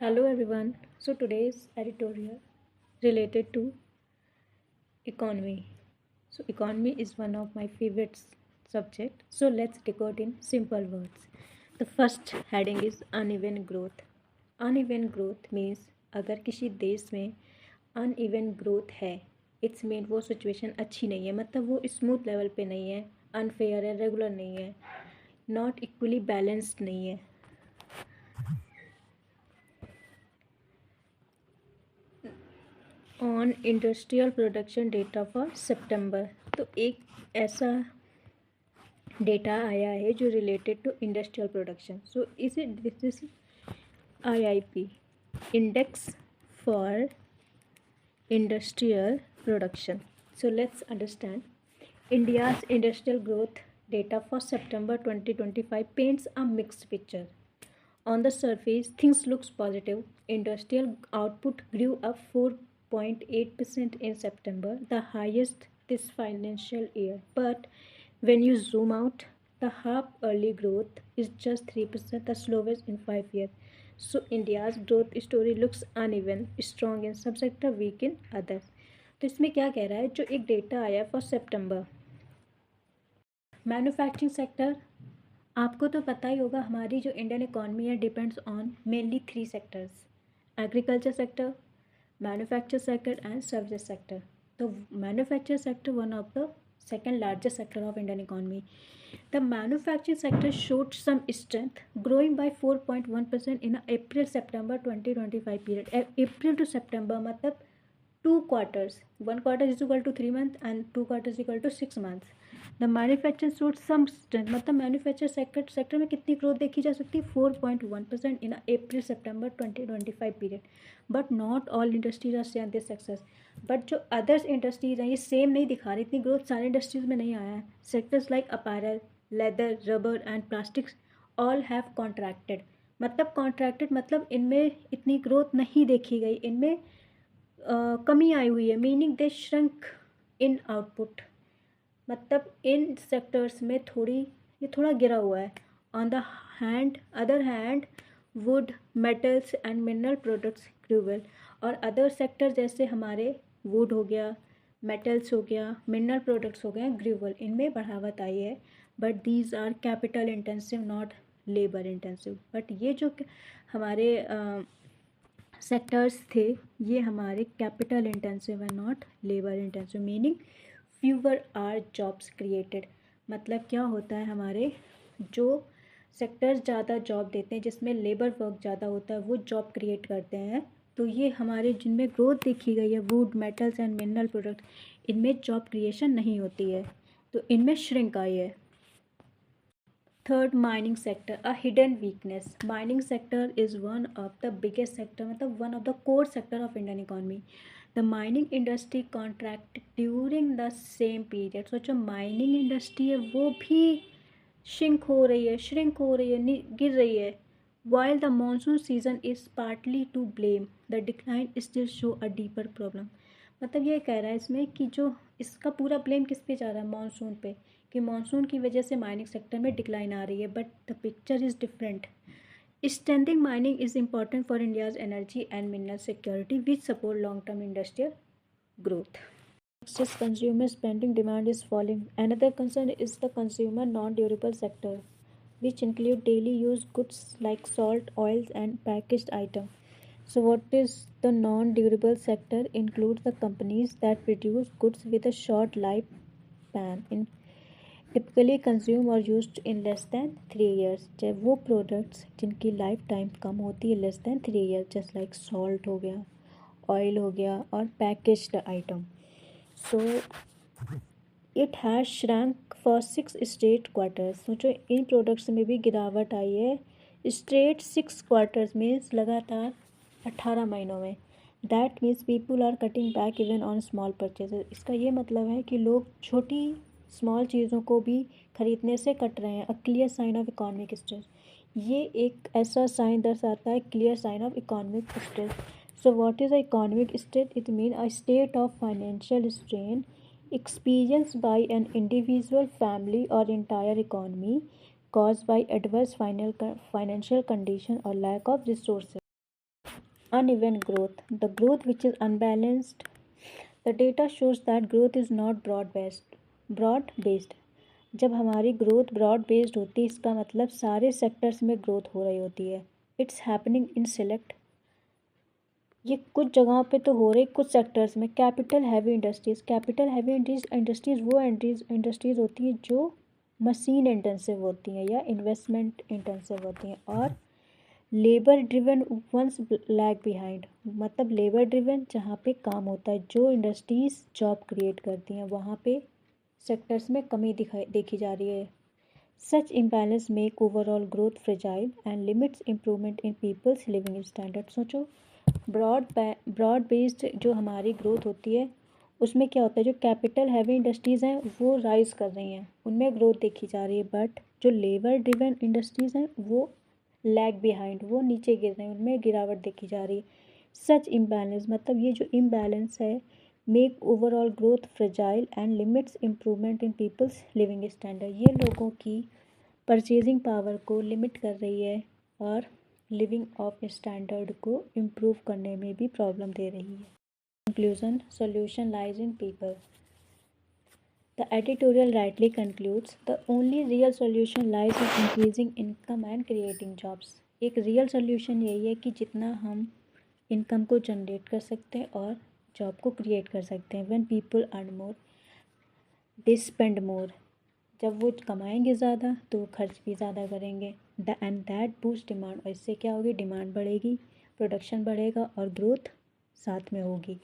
Hello everyone. So today's editorial related to economy. So economy is one of my favorite subject. So let's decode in simple words. The first heading is uneven growth. Uneven growth means अगर किसी देश में uneven growth है it's mean वो situation अच्छी नहीं है, मतलब वो स्मूथ लेवल पे नहीं है, अनफेयर है, रेगुलर नहीं है, नॉट इक्वली बैलेंस्ड नहीं है. On industrial production data for सितंबर. तो एक ऐसा डेटा आया है जो related to industrial production. So इसे this is IIP index for industrial production. So let's understand. India's industrial growth data for September 2025 paints a mixed picture. On the surface, things looks positive. Industrial output grew up 4.8% in September, the highest this financial year. But when you zoom out, the half-yearly growth is just 3%, the slowest in 5 years. So India's growth story looks uneven, strong in some sector, weak in others. तो इसमें क्या कह रहा है, जो एक data आया for September. Manufacturing sector, आपको तो पता ही होगा हमारी जो इंडियन इकॉनमी है depends on mainly 3 sectors: agriculture sector, manufacture sector and service sector. तो manufacture sector one of the second largest sector of Indian economy. The manufacturing sector showed some strength, growing by 4.1% in April-September 2025 period. April to September मतलब 2 quarters. 1 quarter is equal to 3 months and 2 quarters is equal to 6 months. The manufacture showed some strength, मतलब manufacture sector में कितनी growth देखी जा सकती है, 4.1% in April September 2025 period. But not all industries are share this success. But जो others industries हैं ये सेम नहीं दिखा रही, इतनी ग्रोथ सारी इंडस्ट्रीज में नहीं आया है. Sectors like apparel, leather, rubber and plastics all have contracted. मतलब इनमें इतनी ग्रोथ नहीं देखी गई, इनमें कमी आई हुई है, meaning they shrank in output. मतलब इन सेक्टर्स में थोड़ा गिरा हुआ है. On the other hand wood, metals and mineral products grew well. और अदर सेक्टर जैसे हमारे वुड हो गया, मेटल्स हो गया, मिनरल प्रोडक्ट्स हो गए, ग्रू वेल, इनमें बढ़ावत आई है. But these are capital intensive not labour intensive. But ये जो हमारे सेक्टर्स थे ये हमारे कैपिटल इंटेंसिव है, not labour intensive, meaning fewer are jobs created. मतलब क्या होता है, हमारे जो सेक्टर्स ज़्यादा जॉब देते हैं जिसमें लेबर वर्क ज़्यादा होता है वो जॉब क्रिएट करते हैं. तो ये हमारे जिनमें ग्रोथ देखी गई है wood, metals and mineral product, इनमें जॉब क्रिएशन नहीं होती है, तो इनमें श्रिंक आई है. Third, mining sector, a hidden weakness. Mining sector is one of the biggest sector, मतलब one of the core sector of Indian economy. The mining industry contract during the same period. सोचो mining industry है वो भी shrink हो रही है, गिर रही है. While the monsoon season is partly to blame, the decline still show a deeper problem. मतलब ये कह रहा है इसमें कि जो इसका पूरा ब्लेम किस पे जा रहा है, मानसून पे, कि मानसून की वजह से माइनिंग सेक्टर में डिक्लाइन आ रही है. But the picture is different. Strengthening mining is important for India's energy and mineral security, which support long-term industrial growth. Next is consumer spending demand is falling. Another concern is the consumer non-durable sector, which include daily use goods like salt, oils, and packaged items. So, what is the non-durable sector? Includes the companies that produce goods with a short lifespan in typically consume और used in less than 3 years. जब वो products जिनकी life time कम होती है less than 3 years, just like salt हो गया, oil हो गया और packaged item. So it has shrunk for 6 straight quarters. सोचो इन प्रोडक्ट्स में भी गिरावट आई है. स्ट्रेट 6 क्वार्टर्स मीन्स लगातार 18 महीनों में. That means people are cutting back even on small purchases. इसका ये मतलब है कि लोग छोटी स्मॉल चीज़ों को भी खरीदने से कट रहे हैं. A clear sign of economic stress. ये एक ऐसा साइन दर्शाता है, clear sign of economic stress. So what is a economic stress? It mean a state of financial strain experienced by an individual, family, or entire economy caused by adverse financial condition or lack of resources. uneven growth, the growth which is unbalanced. The data shows that growth is not broad based. जब हमारी growth broad based होती है इसका मतलब सारे sectors में growth हो रही होती है. इट्स हैपनिंग इन सेलेक्ट, ये कुछ जगहों पे तो हो रही, कुछ सेक्टर्स में. Capital heavy industries, capital heavy industries वो इंडस्ट्रीज़ होती हैं जो मशीन इंटेंसिव होती हैं या इन्वेस्टमेंट इंटेंसिव होती हैं. और labour driven ones lag behind, मतलब लेबर ड्रिवन जहाँ पे काम होता है, जो इंडस्ट्रीज़ जॉब क्रिएट करती हैं वहाँ पे सेक्टर्स में कमी देखी जा रही है. Such imbalance make overall growth fragile and limits improvement in people's living standard. सोचो, ब्रॉड बेस्ड जो हमारी ग्रोथ होती है उसमें क्या होता है, जो कैपिटल हैवी इंडस्ट्रीज़ हैं वो राइज कर रही हैं, उनमें ग्रोथ देखी जा रही है. बट जो लेबर ड्रिवन इंडस्ट्रीज़ हैं वो लैग बिहाइंड, वो नीचे गिर रहे हैं, उनमें गिरावट देखी जा रही है. सच इम्बैलेंस, मतलब ये जो इम्बैलेंस है, make overall growth fragile and limits improvement in people's living standard, ये लोगों की परचेजिंग पावर को लिमिट कर रही है और लिविंग ऑफ स्टैंडर्ड को इम्प्रूव करने में भी प्रॉब्लम दे रही है. Conclusion, solution lies in people. The editorial rightly concludes, the only real solution lies in increasing income and creating jobs. एक रियल सोल्यूशन यही है कि जितना हम इनकम को जनरेट कर सकते हैं और जॉब को क्रिएट कर सकते हैं. When people earn more, they spend more. जब वो कमाएंगे ज़्यादा तो वो खर्च भी ज़्यादा करेंगे. एंड दैट बूस्ट डिमांड, और इससे क्या होगी, डिमांड बढ़ेगी, प्रोडक्शन बढ़ेगा और ग्रोथ साथ में होगी.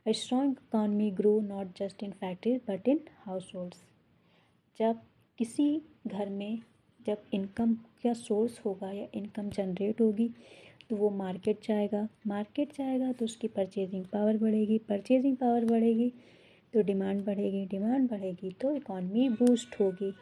A strong economy grow not just in factories but in households. जब किसी घर में जब इनकम का सोर्स होगा या इनकम जनरेट होगी तो वो मार्केट जाएगा तो उसकी परचेजिंग पावर बढ़ेगी तो डिमांड बढ़ेगी तो इकॉनमी बूस्ट होगी.